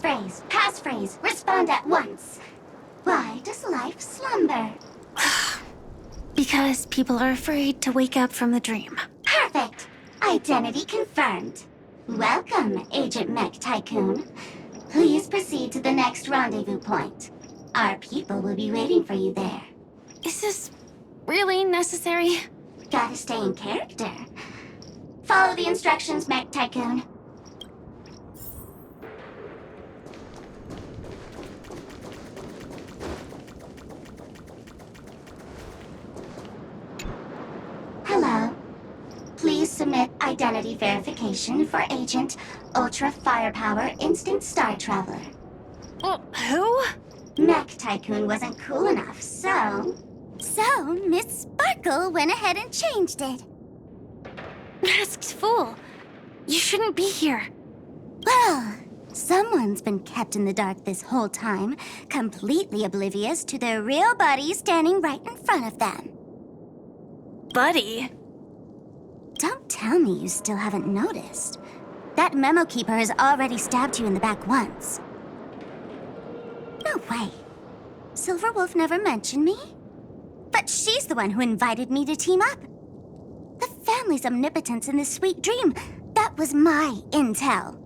passphrase, respond at once. Why does life slumber? Because people are afraid to wake up from the dream. Perfect. Identity confirmed. Welcome, Agent Mech Tycoon. Please proceed to the next rendezvous point. Our people will be waiting for you there. Is this really necessary? Gotta stay in character. Follow the instructions, Mech Tycoon. Hello. Please submit identity verification for Agent Ultra Firepower Instant Star Traveler. Who? Mech Tycoon wasn't cool enough, so... So, Miss Sparkle went ahead and changed it. Masked fool. You shouldn't be here. Well, someone's been kept in the dark this whole time, completely oblivious to their real body standing right in front of them. Buddy. Don't tell me you still haven't noticed. That memo keeper has already stabbed you in the back once. No way. Silverwolf never mentioned me? But she's the one who invited me to team up. The family's omnipotence in this sweet dream, that was my intel.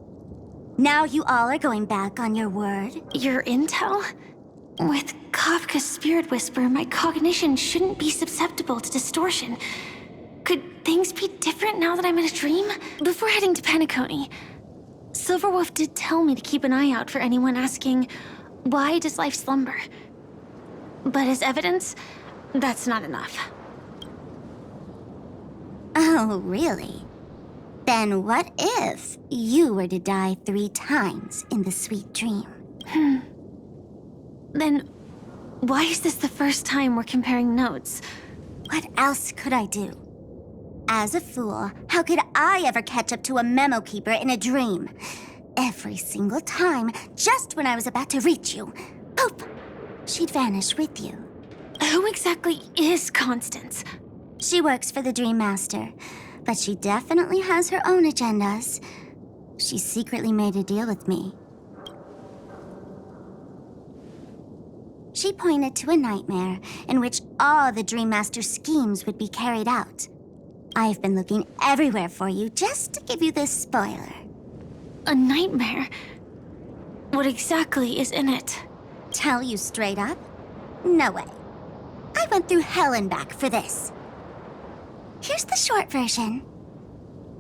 Now you all are going back on your word? Your intel? With Kafka's spirit whisper, my cognition shouldn't be susceptible to distortion. Could things be different now that I'm in a dream? Before heading to Penacony, Silverwolf did tell me to keep an eye out for anyone asking, why does life slumber? But as evidence, that's not enough. Oh, really? Then what if you were to die 3 times in the sweet dream? Then why is this the first time we're comparing notes? What else could I do? As a fool, how could I ever catch up to a memo keeper in a dream? Every single time, just when I was about to reach you, poof, she'd vanish with you. Who exactly is Constance? She works for the Dream Master, but she definitely has her own agendas. She secretly made a deal with me. She pointed to a nightmare in which all the Dream Master's schemes would be carried out. I've been looking everywhere for you just to give you this spoiler. A nightmare? What exactly is in it? Tell you straight up? No way. I went through hell and back for this. Here's the short version.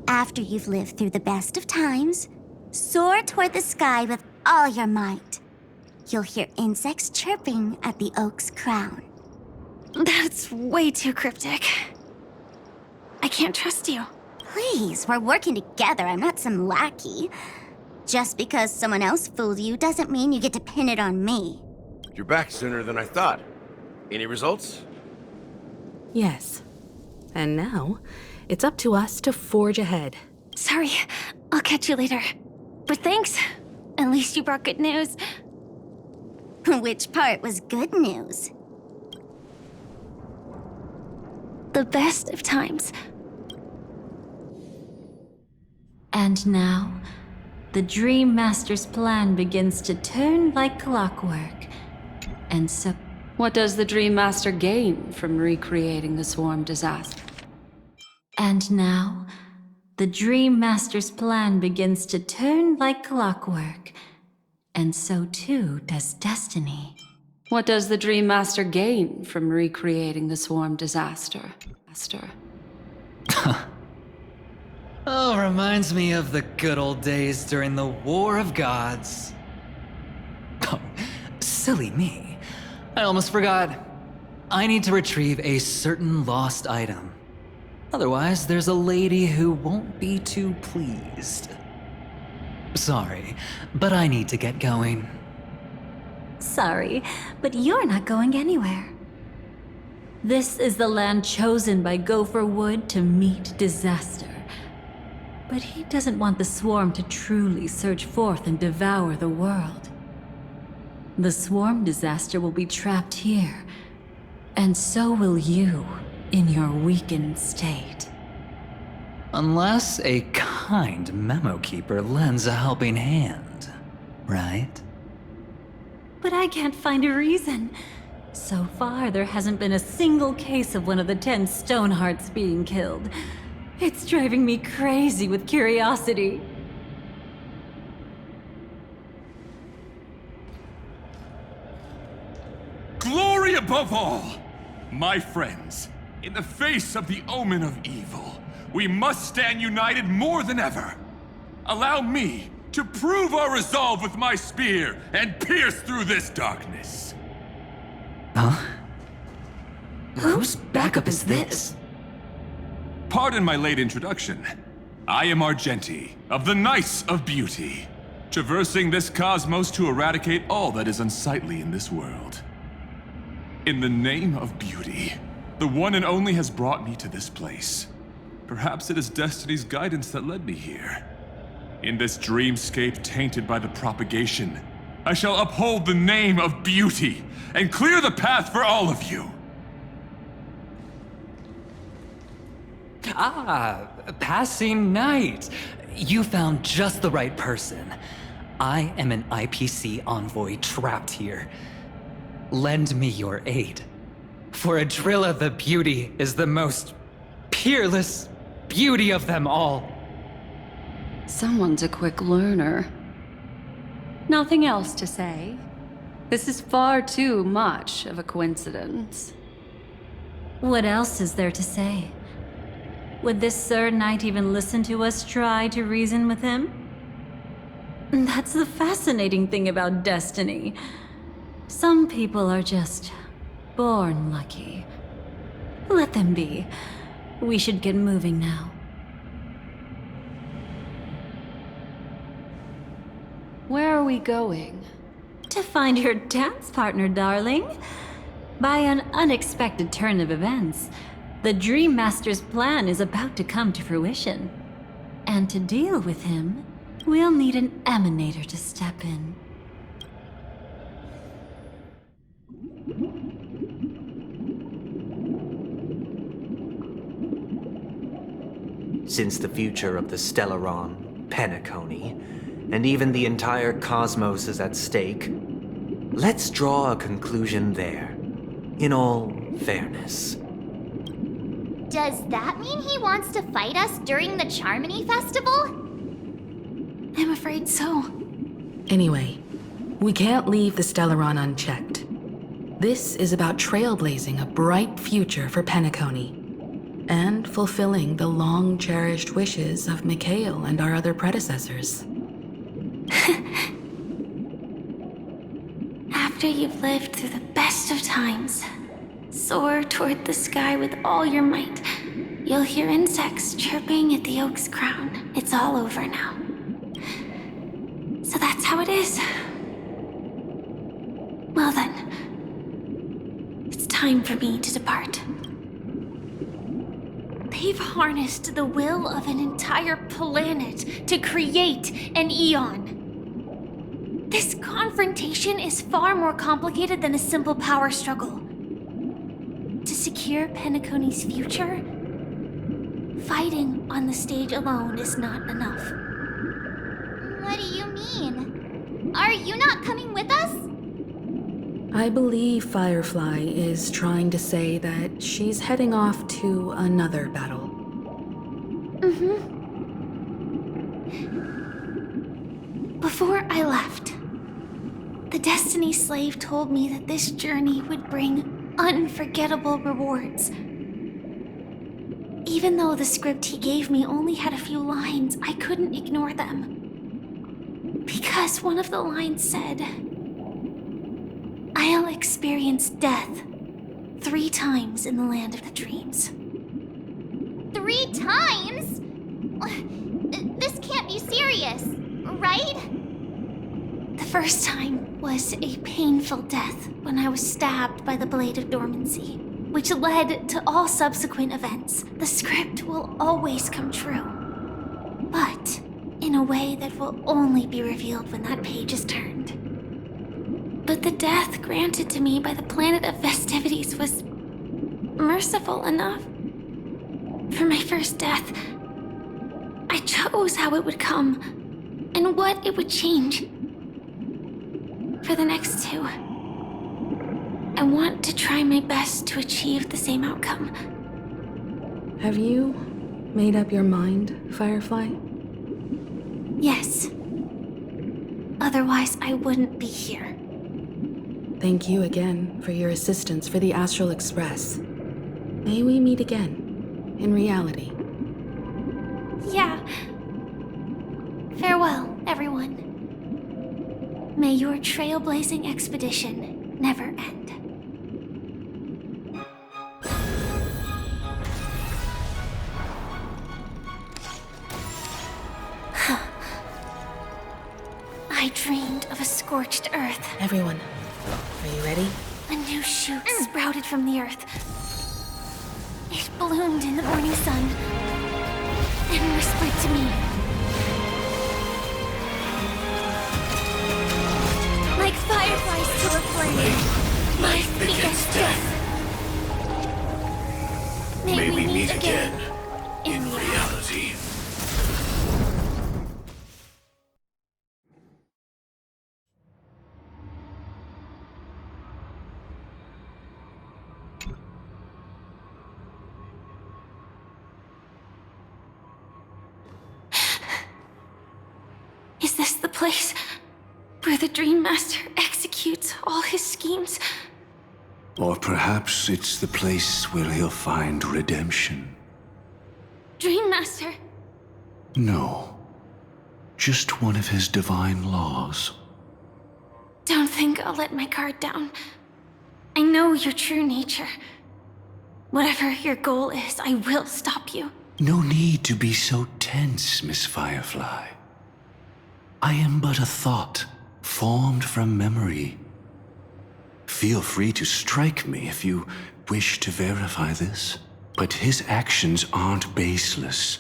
After you've lived through the best of times, soar toward the sky with all your might. You'll hear insects chirping at the oak's crown. That's way too cryptic. I can't trust you. Please, we're working together. I'm not some lackey. Just because someone else fooled you doesn't mean you get to pin it on me. You're back sooner than I thought. Any results? Yes. And now, it's up to us to forge ahead. Sorry, I'll catch you later. But thanks. At least you brought good news. Which part was good news? The best of times. And now, the Dream Master's plan begins to turn like clockwork. And so, what does the Dream Master gain from recreating the Swarm disaster? And now, the Dream Master's plan begins to turn like clockwork. And so too does destiny. What does the Dream Master gain from recreating the Swarm disaster? Oh, reminds me of the good old days during the War of Gods. Oh, silly me. I almost forgot. I need to retrieve a certain lost item. Otherwise, there's a lady who won't be too pleased. Sorry, but I need to get going. Sorry, but you're not going anywhere. This is the land chosen by Gopher Wood to meet disaster. But he doesn't want the Swarm to truly surge forth and devour the world. The Swarm disaster will be trapped here, and so will you in your weakened state. Unless a kind memo keeper lends a helping hand. right? But I can't find a reason. So far, there hasn't been a single case of one of the 10 Stonehearts being killed. It's driving me crazy with curiosity. Glory above all! My friends, in the face of the omen of evil, we must stand united more than ever. Allow me to prove our resolve with my spear and pierce through this darkness. Huh? Whose backup is this? Pardon my late introduction. I am Argenti, of the Knights of Beauty, traversing this cosmos to eradicate all that is unsightly in this world. In the name of beauty, the one and only has brought me to this place. Perhaps it is destiny's guidance that led me here. In this dreamscape tainted by the propagation, I shall uphold the name of beauty and clear the path for all of you. Ah, passing knight. You found just the right person. I am an IPC envoy trapped here. Lend me your aid. For Adrilla the Beauty is the most peerless beauty of them all. Someone's a quick learner. Nothing else to say. This is far too much of a coincidence. What else is there to say? Would this Sir Knight even listen to us try to reason with him? That's the fascinating thing about destiny. Some people are just born lucky. Let them be. We should get moving now. Where are we going? To find your dance partner, darling. By an unexpected turn of events, the Dream Master's plan is about to come to fruition. And to deal with him, we'll need an emanator to step in. Since the future of the Stellaron, Penacony, and even the entire cosmos is at stake, let's draw a conclusion there, in all fairness. Does that mean he wants to fight us during the Charmony Festival? I'm afraid so. Anyway, we can't leave the Stellaron unchecked. This is about trailblazing a bright future for Penacony, and fulfilling the long-cherished wishes of Mikhail and our other predecessors. After you've lived through the best of times, soar toward the sky with all your might. You'll hear insects chirping at the oak's crown. It's all over now. So that's how it is. Well then, it's time for me to depart. They've harnessed the will of an entire planet to create an eon. This confrontation is far more complicated than a simple power struggle. To secure Penacony's future, fighting on the stage alone is not enough. What do you mean? Are you not coming with us? I believe Firefly is trying to say that she's heading off to another battle. Before I left, the Destiny Slave told me that this journey would bring unforgettable rewards. Even though the script he gave me only had a few lines, I couldn't ignore them. Because one of the lines said, I'll experience death 3 times in the land of the dreams. 3 times? This can't be serious, right? The first time was a painful death when I was stabbed by the Blade of Dormancy, which led to all subsequent events. The script will always come true, but in a way that will only be revealed when that page is turned. But the death granted to me by the planet of festivities was merciful enough. For my first death, I chose how it would come and what it would change. for the next two. I want to try my best to achieve the same outcome. Have you made up your mind, Firefly? Yes. Otherwise, I wouldn't be here. Thank you again for your assistance for the Astral Express. May we meet again, in reality. Yeah. Farewell, everyone. May your trailblazing expedition never end. I dreamed of a scorched earth. Everyone, are you ready? A new shoot sprouted from the earth. It bloomed in the morning sun and whispered to me. Like fireflies to a flame, life begets death. May we meet again in reality. Is this the place where the Dream Master executes all his schemes? Or perhaps it's the place where he'll find redemption. Dream Master! No. Just one of his divine laws. Don't think I'll let my guard down. I know your true nature. Whatever your goal is, I will stop you. No need to be so tense, Miss Firefly. I am but a thought, formed from memory. Feel free to strike me if you wish to verify this. But his actions aren't baseless.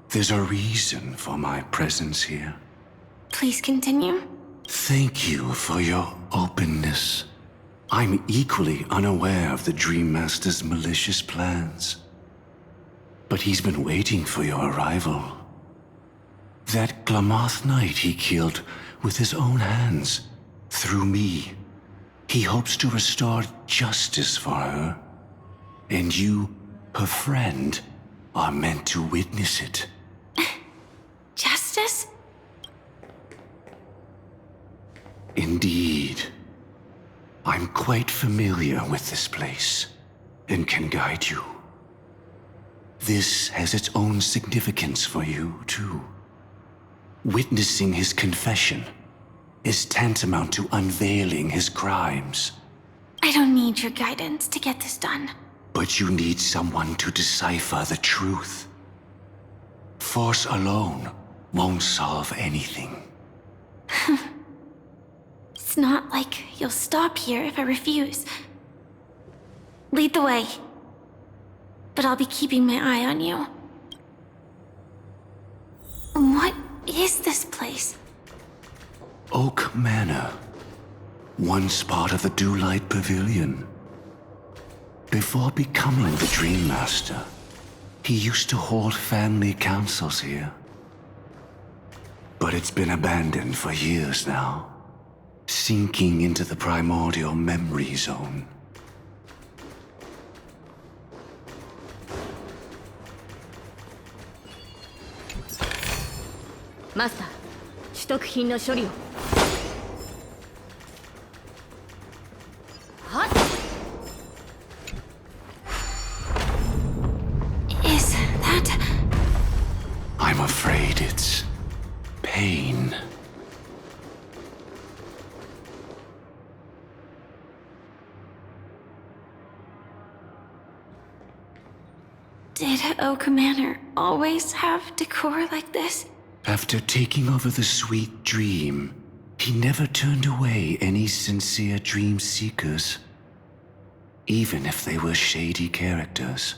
There's a reason for my presence here. Please continue. Thank you for your openness. I'm equally unaware of the Dream Master's malicious plans. But he's been waiting for your arrival. That Glamoth Knight he killed with his own hands, through me. He hopes to restore justice for her. And you, her friend, are meant to witness it. Justice? Indeed. I'm quite familiar with this place, and can guide you. This has its own significance for you, too. Witnessing his confession is tantamount to unveiling his crimes. I don't need your guidance to get this done. But you need someone to decipher the truth. Force alone won't solve anything. It's not like you'll stop here if I refuse. Lead the way. But I'll be keeping my eye on you. What is this place? Oak Manor. Once part of the Dewlight Pavilion. Before becoming the Dream Master, he used to hold family councils here. But it's been abandoned for years now, sinking into the primordial memory zone. Master, 取得品の処理を。はっ。Is that... I'm afraid it's pain. Did Oak Manor always have decor like this? After taking over the Sweet Dream, he never turned away any sincere dream seekers, even if they were shady characters.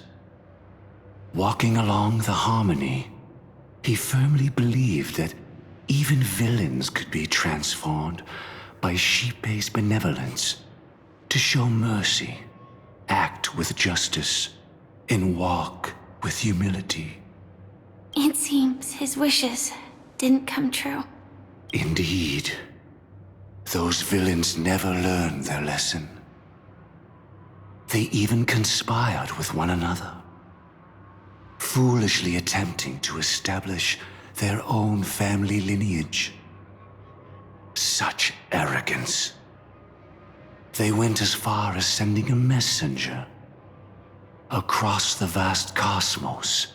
Walking along the harmony, he firmly believed that even villains could be transformed by Shippei's benevolence to show mercy, act with justice, and walk with humility. It seems his wishes didn't come true. Indeed. Those villains never learned their lesson. They even conspired with one another, foolishly attempting to establish their own family lineage. Such arrogance. They went as far as sending a messenger across the vast cosmos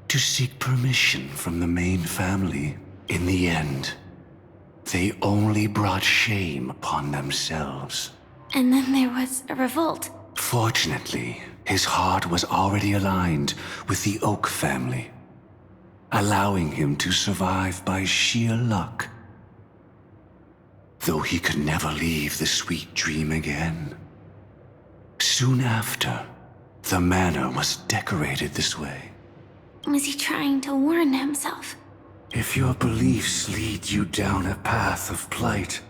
to seek permission from the main family. In the end, they only brought shame upon themselves. And then there was a revolt. Fortunately, his heart was already aligned with the Oak family, allowing him to survive by sheer luck. Though he could never leave the sweet dream again. Soon after, the manor was decorated this way. Was he trying to warn himself? If your beliefs lead you down a path of plight,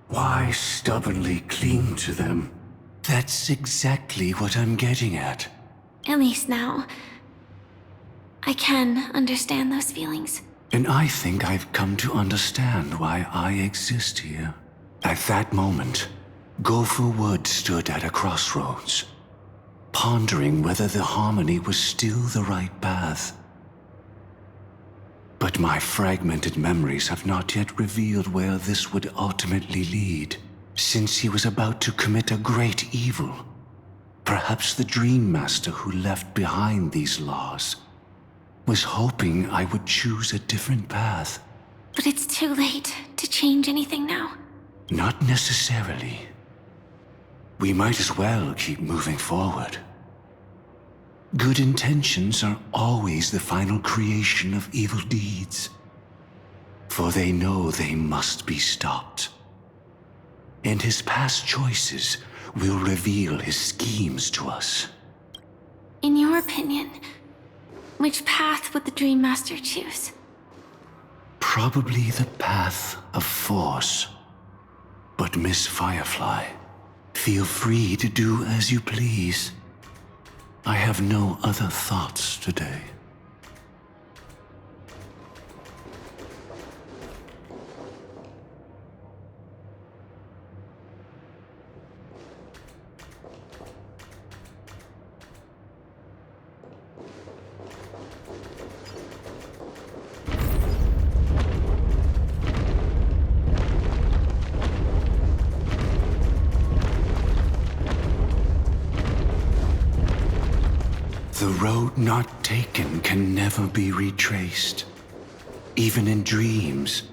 why stubbornly cling to them? That's exactly what I'm getting at. At least now, I can understand those feelings. And I think I've come to understand why I exist here. At that moment, Gopher Wood stood at a crossroads, pondering whether the harmony was still the right path. But my fragmented memories have not yet revealed where this would ultimately lead, since he was about to commit a great evil. Perhaps the Dream Master who left behind these laws was hoping I would choose a different path. But it's too late to change anything now. Not necessarily. We might as well keep moving forward. Good intentions are always the final creation of evil deeds, for they know they must be stopped. And his past choices will reveal his schemes to us. In your opinion, which path would the Dream Master choose? Probably the path of force. But Miss Firefly, feel free to do as you please. I have no other thoughts today. The road not taken can never be retraced. Even in dreams,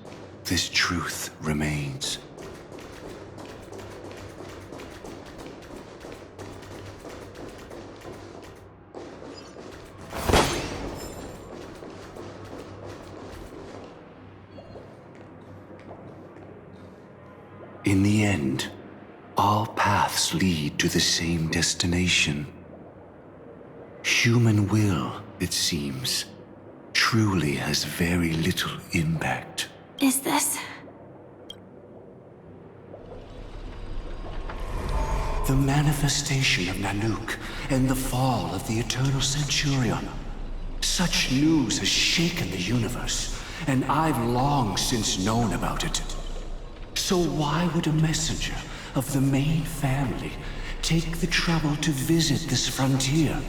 this truth remains. In the end, all paths lead to the same destination. Human will, it seems, truly has very little impact. Is this? The manifestation of Nanook and the fall of the Eternal Centurion. Such news has shaken the universe, and I've long since known about it. So why would a messenger of the main family take the trouble to visit this frontier?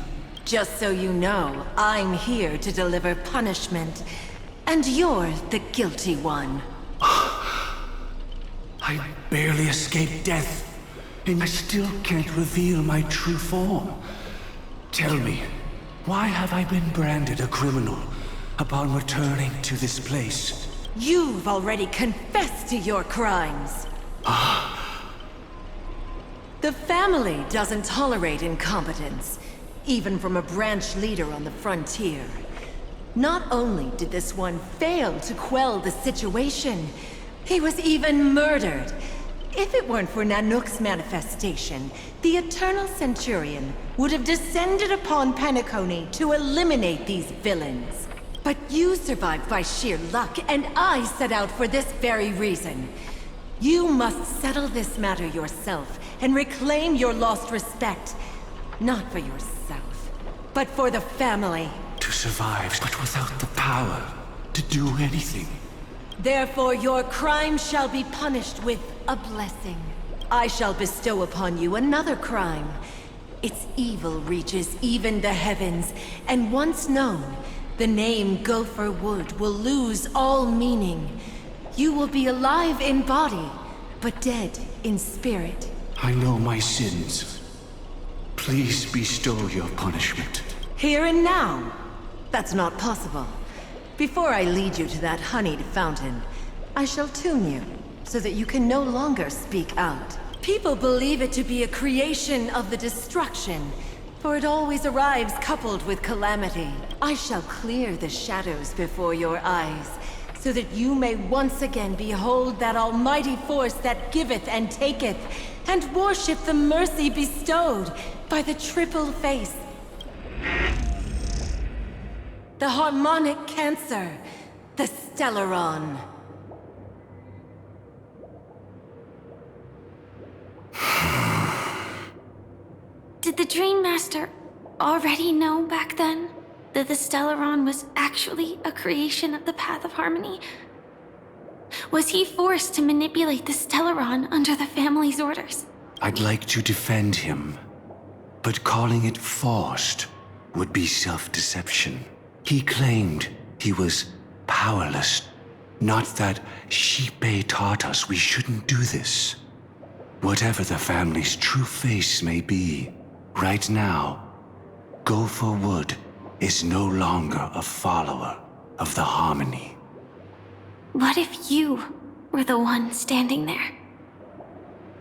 Just so you know, I'm here to deliver punishment, and you're the guilty one. I barely escaped death, and I still can't reveal my true form. Tell me, why have I been branded a criminal upon returning to this place? You've already confessed to your crimes. The family doesn't tolerate incompetence, even from a branch leader on the frontier. Not only did this one fail to quell the situation, he was even murdered. If it weren't for Nanook's manifestation, the Eternal Centurion would have descended upon Penacony to eliminate these villains. But you survived by sheer luck, and I set out for this very reason. You must settle this matter yourself and reclaim your lost respect. Not for yourself, but for the family. To survive, but without the power to do anything. Therefore, your crime shall be punished with a blessing. I shall bestow upon you another crime. Its evil reaches even the heavens, and once known, the name Gopher Wood will lose all meaning. You will be alive in body, but dead in spirit. I know my sins. Please bestow your punishment. Here and now? That's not possible. Before I lead you to that honeyed fountain, I shall tune you, so that you can no longer speak out. People believe it to be a creation of the destruction, for it always arrives coupled with calamity. I shall clear the shadows before your eyes, so that you may once again behold that almighty force that giveth and taketh, and worship the mercy bestowed by the triple face. The harmonic cancer, the Stellaron. Did the Dream Master already know back then that the Stellaron was actually a creation of the Path of Harmony? Was he forced to manipulate the Stellaron under the family's orders? I'd like to defend him, but calling it forced would be self-deception. He claimed he was powerless, not that Xipe taught us we shouldn't do this. Whatever the family's true face may be, right now, Gopher Wood is no longer a follower of the Harmony. What if you were the one standing there?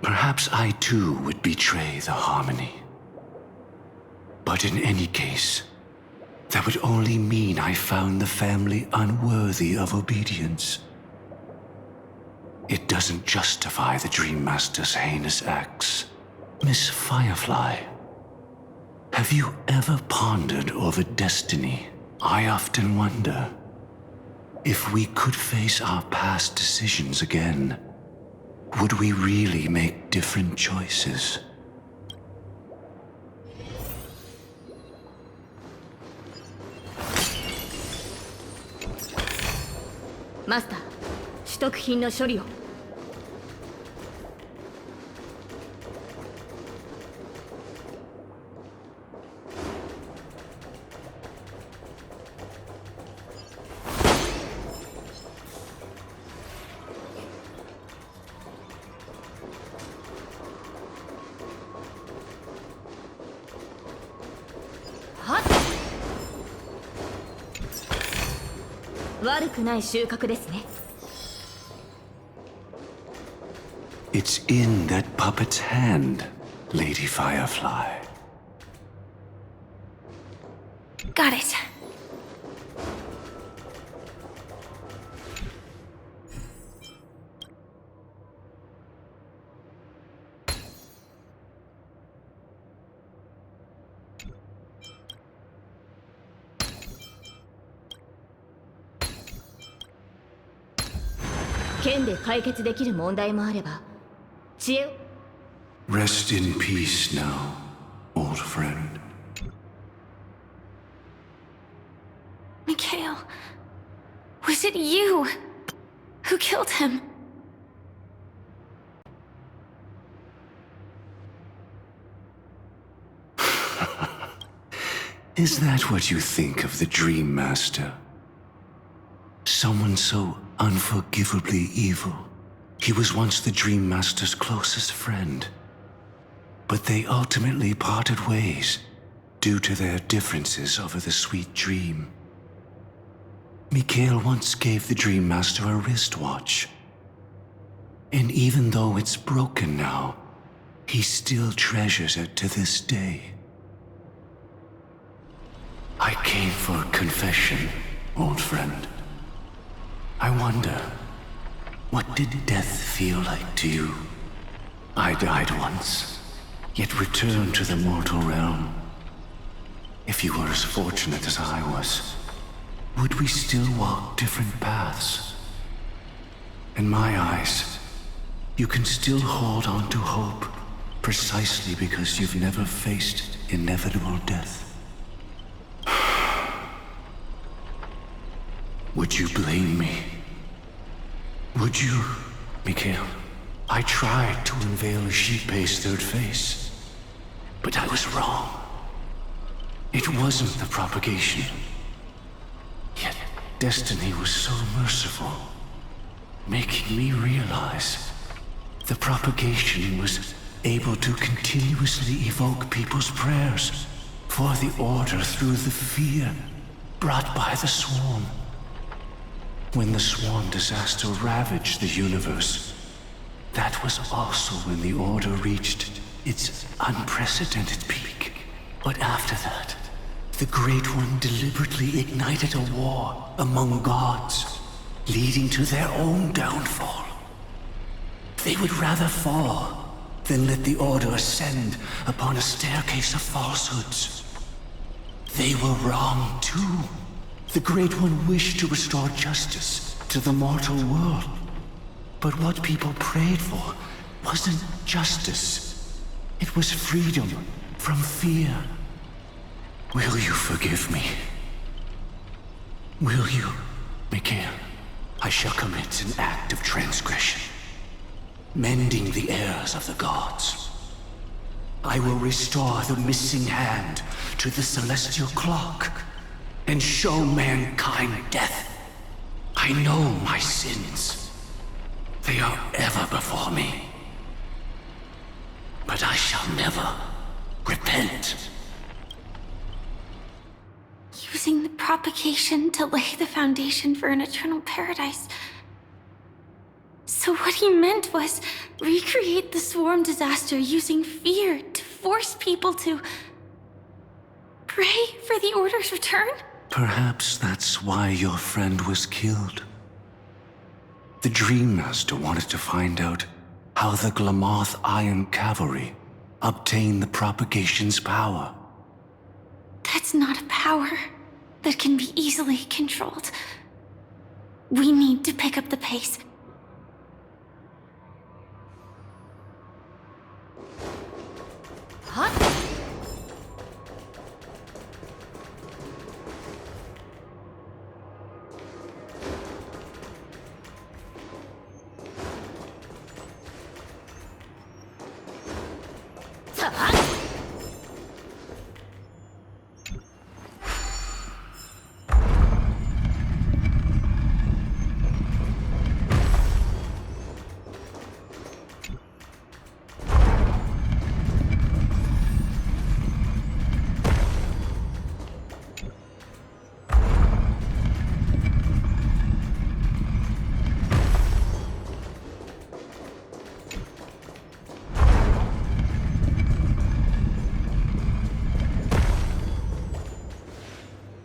Perhaps I too would betray the Harmony. But in any case, that would only mean I found the family unworthy of obedience. It doesn't justify the Dream Master's heinous acts. Miss Firefly, have you ever pondered over destiny? I often wonder if we could face our past decisions again, would we really make different choices? Master, 取得品の処理を。悪くない収穫ですね。It's in that puppet's hand, Lady Firefly. Got it. Rest in peace now, old friend. Mikhail, was it you who killed him? Is that what you think of the Dream Master? Someone so unforgivably evil. He was once the Dream Master's closest friend. But they ultimately parted ways due to their differences over the sweet dream. Mikhail once gave the Dream Master a wristwatch. And even though it's broken now, he still treasures it to this day. I came for confession, old friend. I wonder, what did death feel like to you? I died once, yet returned to the mortal realm. If you were as fortunate as I was, would we still walk different paths? In my eyes, you can still hold on to hope precisely because you've never faced inevitable death. Would you blame me Would you, Mikhail? I tried to unveil Xipe's third face, but I was wrong. It wasn't the propagation. Yet destiny was so merciful, making me realize the propagation was able to continuously evoke people's prayers for the Order through the fear brought by the Swarm. When the Swarm disaster ravaged the universe, that was also when the Order reached its unprecedented peak. But after that, the Great One deliberately ignited a war among gods, leading to their own downfall. They would rather fall than let the Order ascend upon a staircase of falsehoods. They were wrong too. The Great One wished to restore justice to the mortal world. But what people prayed for wasn't justice. It was freedom from fear. Will you forgive me? Will you, Mikhail? I shall commit an act of transgression, mending the errors of the gods. I will restore the missing hand to the celestial clock and show mankind death. I know my sins. They are ever before me. But I shall never repent. Using the propagation to lay the foundation for an eternal paradise. So what he meant was recreate the Swarm disaster using fear to force people to pray for the Order's return? Perhaps that's why your friend was killed. The Dream Master wanted to find out how the Glamoth Iron Cavalry obtained the propagation's power. That's not a power that can be easily controlled. We need to pick up the pace.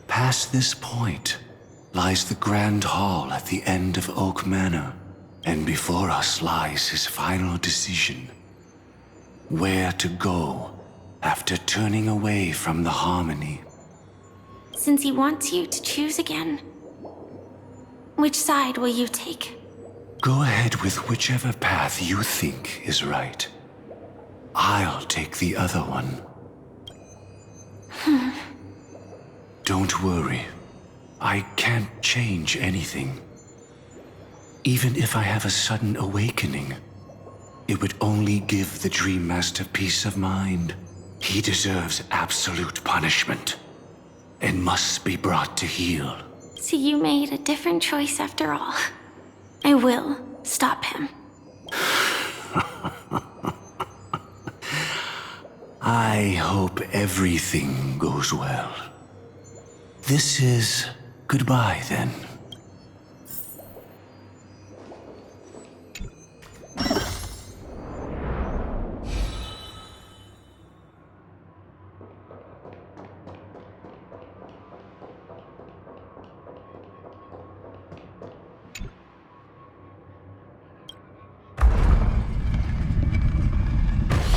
Past this point lies the Grand Hall at the end of Oak Manor, and before us lies his final decision. Where to go after turning away from the Harmony. Since he wants you to choose again, which side will you take? Go ahead with whichever path you think is right. I'll take the other one. Don't worry. I can't change anything. Even if I have a sudden awakening, it would only give the Dream Master peace of mind. He deserves absolute punishment and must be brought to heel. So you made a different choice after all. I will stop him. I hope everything goes well. This is goodbye, then.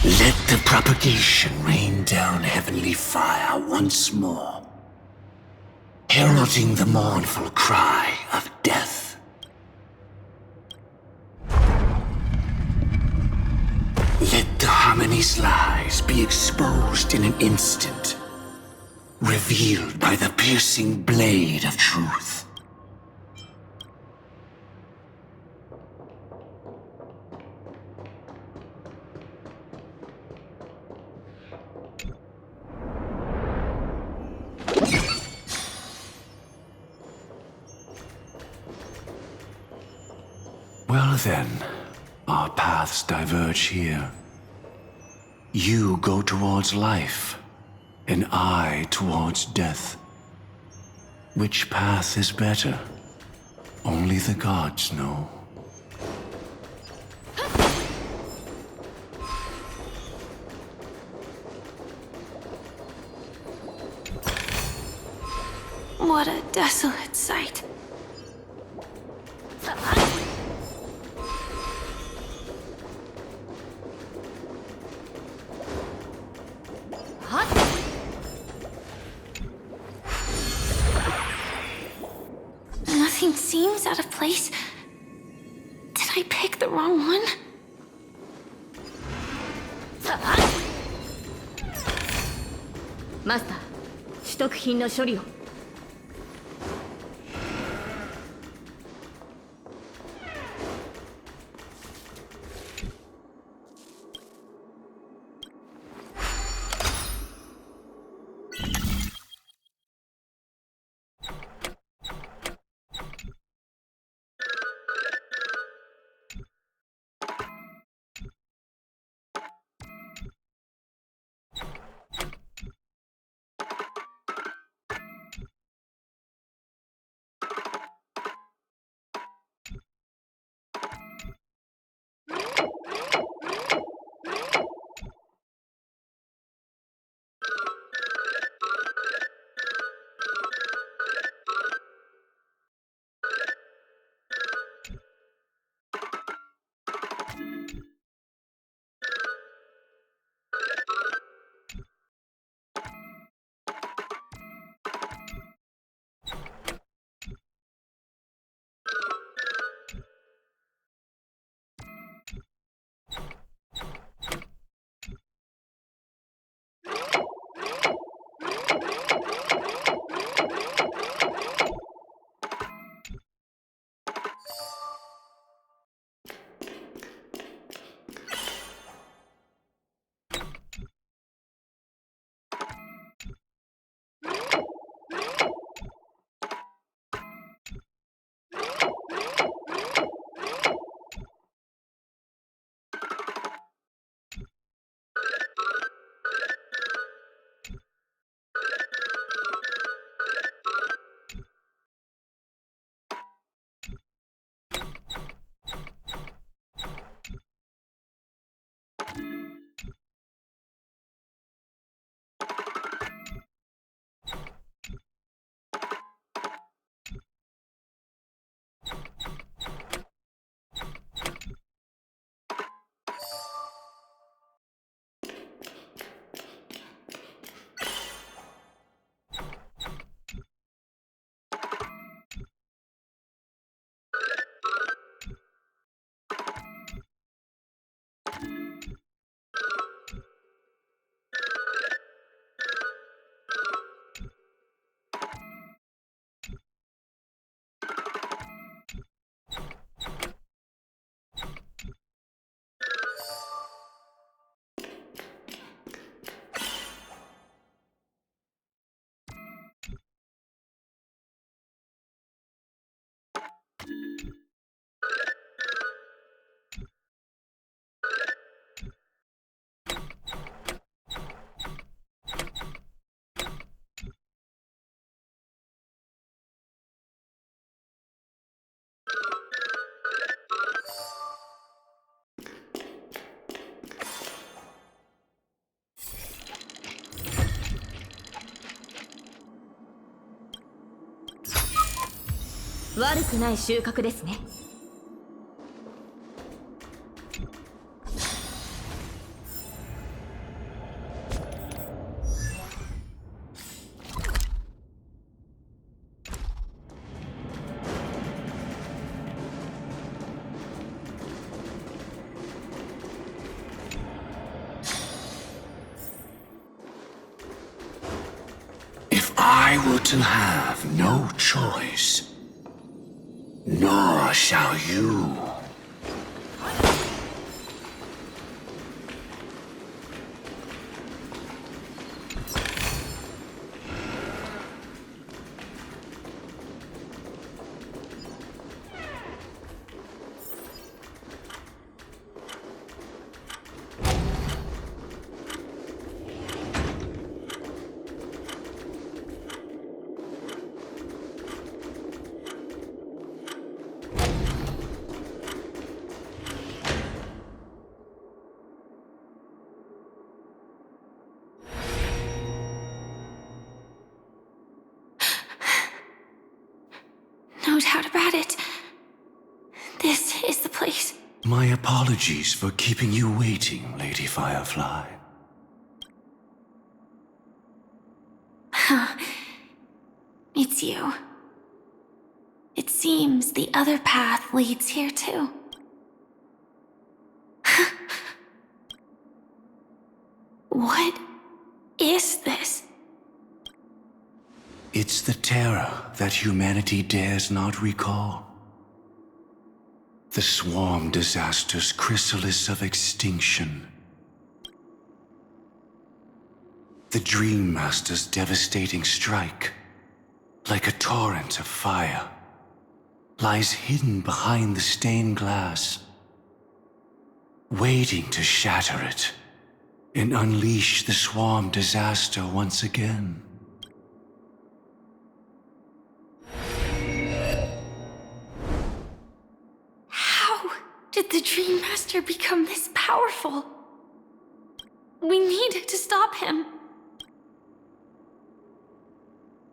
Let the propagation rain down heavenly fire once more, heralding the mournful cry of death. Let the Harmony's lies be exposed in an instant, revealed by the piercing blade of truth. Well then, our paths diverge here. You go towards life, and I towards death. Which path is better? Only the gods know. What a desolate sight. Nothing seems out of place. Did I pick the wrong one? Master, 取得品の処理を。悪くない収穫ですね。If I were to have no choice, nor shall you. no doubt about it. This is the place. My apologies for keeping you waiting, Lady Firefly. It's you. It seems the other path leads here too. What is this? It's the terror that humanity dares not recall. The swarm disaster's chrysalis of extinction. The Dream Master's devastating strike, like a torrent of fire, lies hidden behind the stained glass, waiting to shatter it and unleash the swarm disaster once again. How did the Dream Master become this powerful? We need to stop him.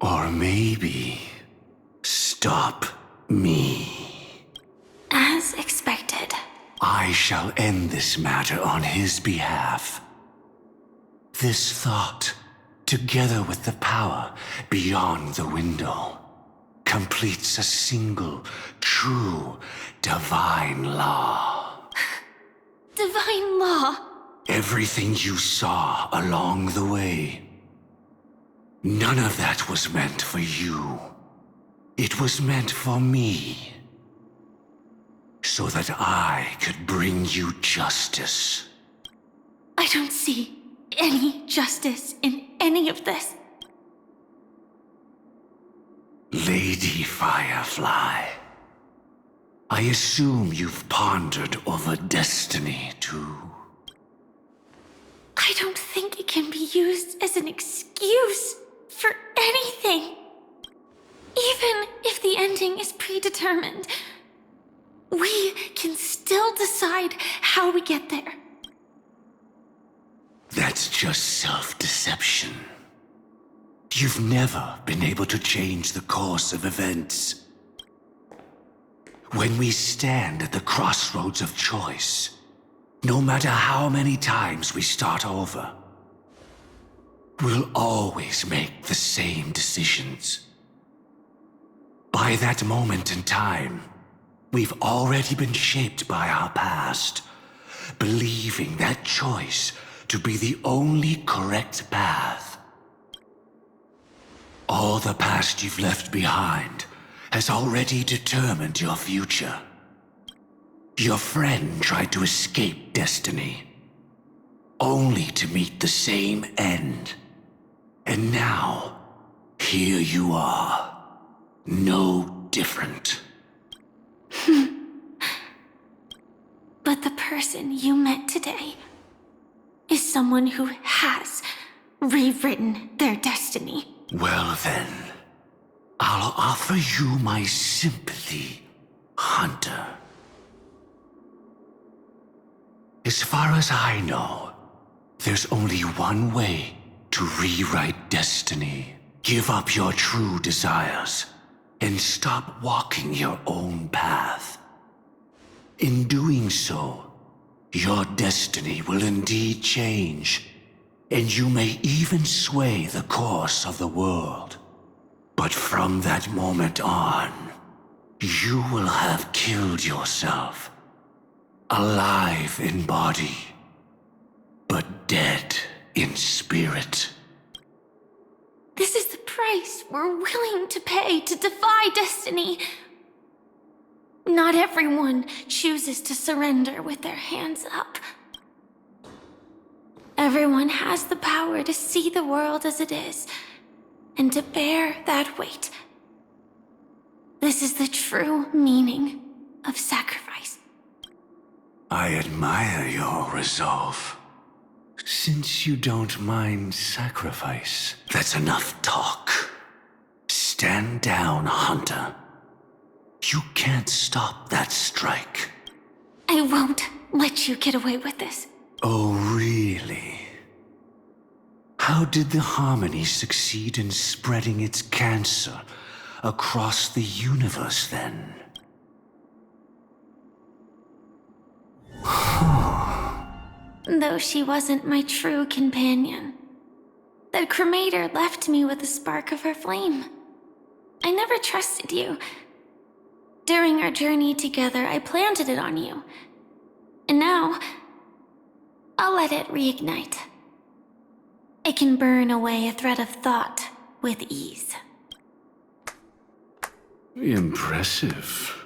Or maybe stop me. As expected. I shall end this matter on his behalf. This thought, together with the power beyond the window, completes a single, true, divine law. Divine law? Everything you saw along the way, none of that was meant for you. It was meant for me. So that I could bring you justice. I don't see any justice in any of this. Lady Firefly, I assume you've pondered over destiny too. I don't think it can be used as an excuse for anything. Even if the ending is predetermined, we can still decide how we get there. That's just self-deception. You've never been able to change the course of events. When we stand at the crossroads of choice, no matter how many times we start over, we'll always make the same decisions. By that moment in time, we've already been shaped by our past, believing that choice to be the only correct path. All the past you've left behind has already determined your future. Your friend tried to escape destiny, only to meet the same end. And now, here you are, no different. But the person you met today is someone who has rewritten their destiny. Well then, I'll offer you my sympathy, Hunter. As far as I know, there's only one way to rewrite destiny. Give up your true desires and stop walking your own path. In doing so, your destiny will indeed change, and you may even sway the course of the world. But from that moment on, you will have killed yourself. Alive in body, but dead in spirit. This is the price we're willing to pay to defy destiny. Not everyone chooses to surrender with their hands up. Everyone has the power to see the world as it is, and to bear that weight. This is the true meaning of sacrifice. I admire your resolve. Since you don't mind sacrifice, that's enough talk. Stand down, Hunter. You can't stop that strike. I won't let you get away with this. Oh, really? How did the Harmony succeed in spreading its cancer across the universe, then. Though she wasn't my true companion, that cremator left me with a spark of her flame. I never trusted you. During our journey together, I planted it on you. And now, I'll let it reignite. It can burn away a thread of thought with ease. Impressive.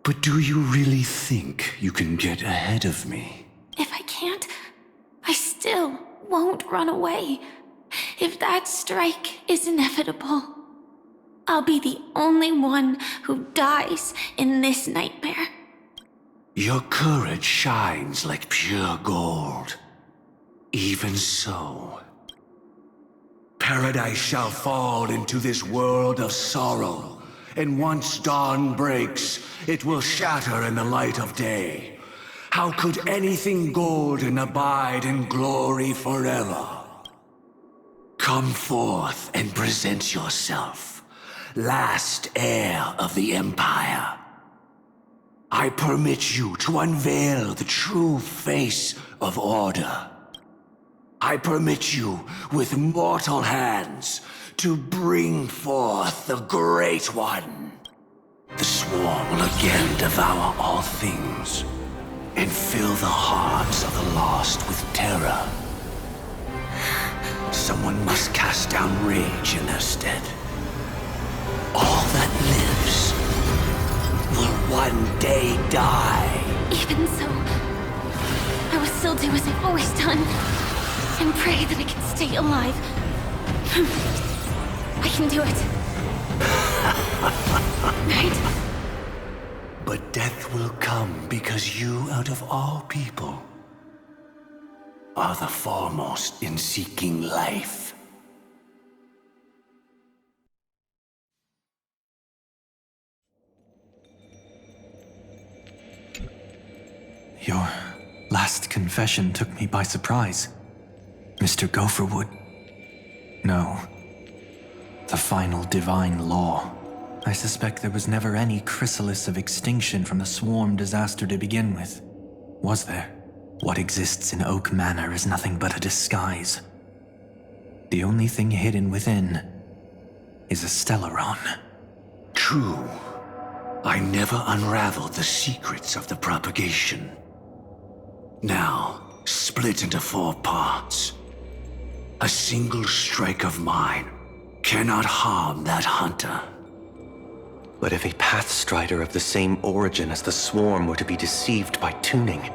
But do you really think you can get ahead of me? If I can't, I still won't run away. If that strike is inevitable, I'll be the only one who dies in this nightmare. Your courage shines like pure gold. Even so, paradise shall fall into this world of sorrow, and once dawn breaks, it will shatter in the light of day. How could anything golden abide in glory forever? Come forth and present yourself, last heir of the Empire. I permit you to unveil the true face of order. I permit you, with mortal hands, to bring forth the Great One. The Swarm will again devour all things, and fill the hearts of the lost with terror. Someone must cast down rage in their stead. All that lives will one day die. Even so, I will still do as I've always done, and pray that I can stay alive. I can do it. Right? But death will come because you, out of all people, are the foremost in seeking life. Your last confession took me by surprise, Mr. Gopherwood. No. The final divine law. I suspect there was never any chrysalis of extinction from the swarm disaster to begin with. Was there? What exists in Oak Manor is nothing but a disguise. The only thing hidden within is a Stellaron. True. I never unraveled the secrets of the propagation. Now, split into 4 parts. A single strike of mine cannot harm that hunter. But if a Pathstrider of the same origin as the Swarm were to be deceived by tuning,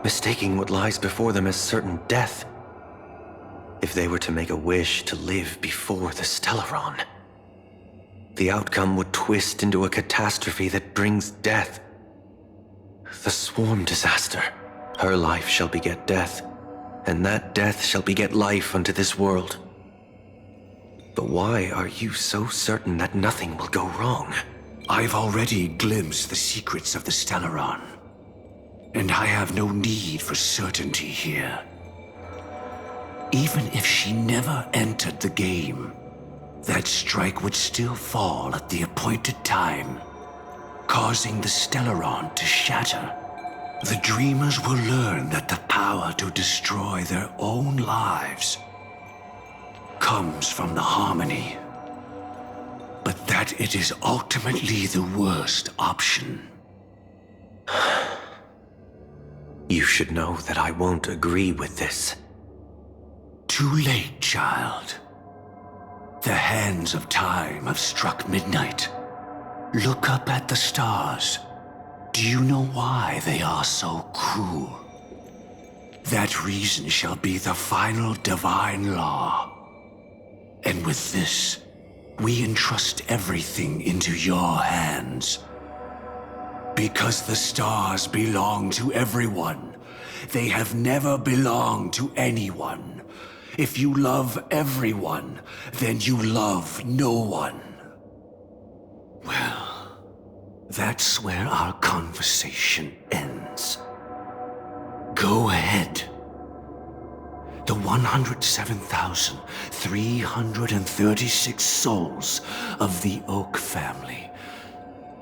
mistaking what lies before them as certain death, if they were to make a wish to live before the Stellaron, the outcome would twist into a catastrophe that brings death. The Swarm disaster. Her life shall beget death, and that death shall beget life unto this world. But why are you so certain that nothing will go wrong? I've already glimpsed the secrets of the Stellaron, and I have no need for certainty here. Even if she never entered the game, that strike would still fall at the appointed time, causing the Stellaron to shatter. The Dreamers will learn that the power to destroy their own lives comes from the harmony, but that it is ultimately the worst option. You should know that I won't agree with this. Too late, child. The hands of time have struck midnight. Look up at the stars. Do you know why they are so cruel? That reason shall be the final divine law. And with this, we entrust everything into your hands. Because the stars belong to everyone, they have never belonged to anyone. If you love everyone, then you love no one. Well, that's where our conversation ends. Go ahead. The 107,336 souls of the Oak family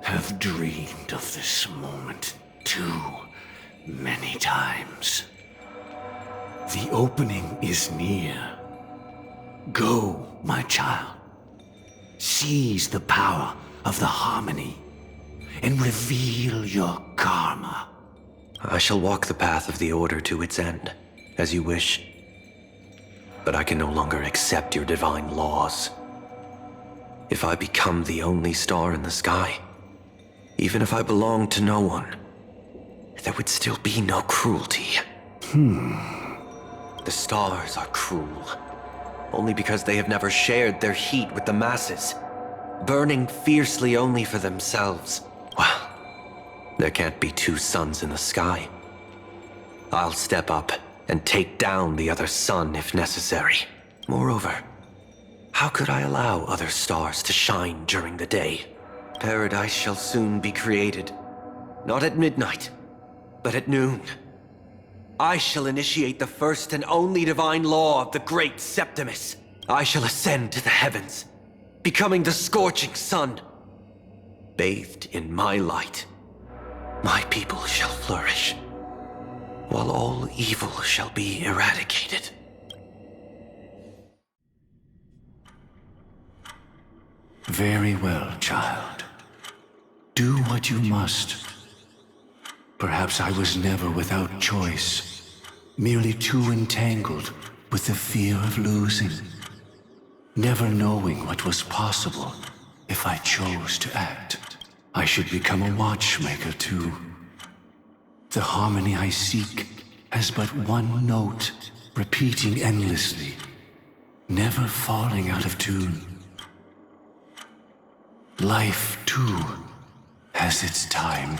have dreamed of this moment too many times. The opening is near. Go, my child. Seize the power of the harmony and reveal your karma. I shall walk the path of the Order to its end, as you wish. But I can no longer accept your divine laws. If I become the only star in the sky, even if I belong to no one, there would still be no cruelty. The stars are cruel, only because they have never shared their heat with the masses, burning fiercely only for themselves. Well, there can't be two suns in the sky. I'll step up and take down the other sun if necessary. Moreover, how could I allow other stars to shine during the day? Paradise shall soon be created. Not at midnight, but at noon. I shall initiate the first and only divine law of the great Septimus. I shall ascend to the heavens, becoming the scorching sun. Bathed in my light, my people shall flourish, while all evil shall be eradicated. Very well, child. Do what you must. Perhaps I was never without choice, merely too entangled with the fear of losing, never knowing what was possible if I chose to act. I should become a watchmaker too. The harmony I seek has but one note, repeating endlessly, never falling out of tune. Life, too, has its time.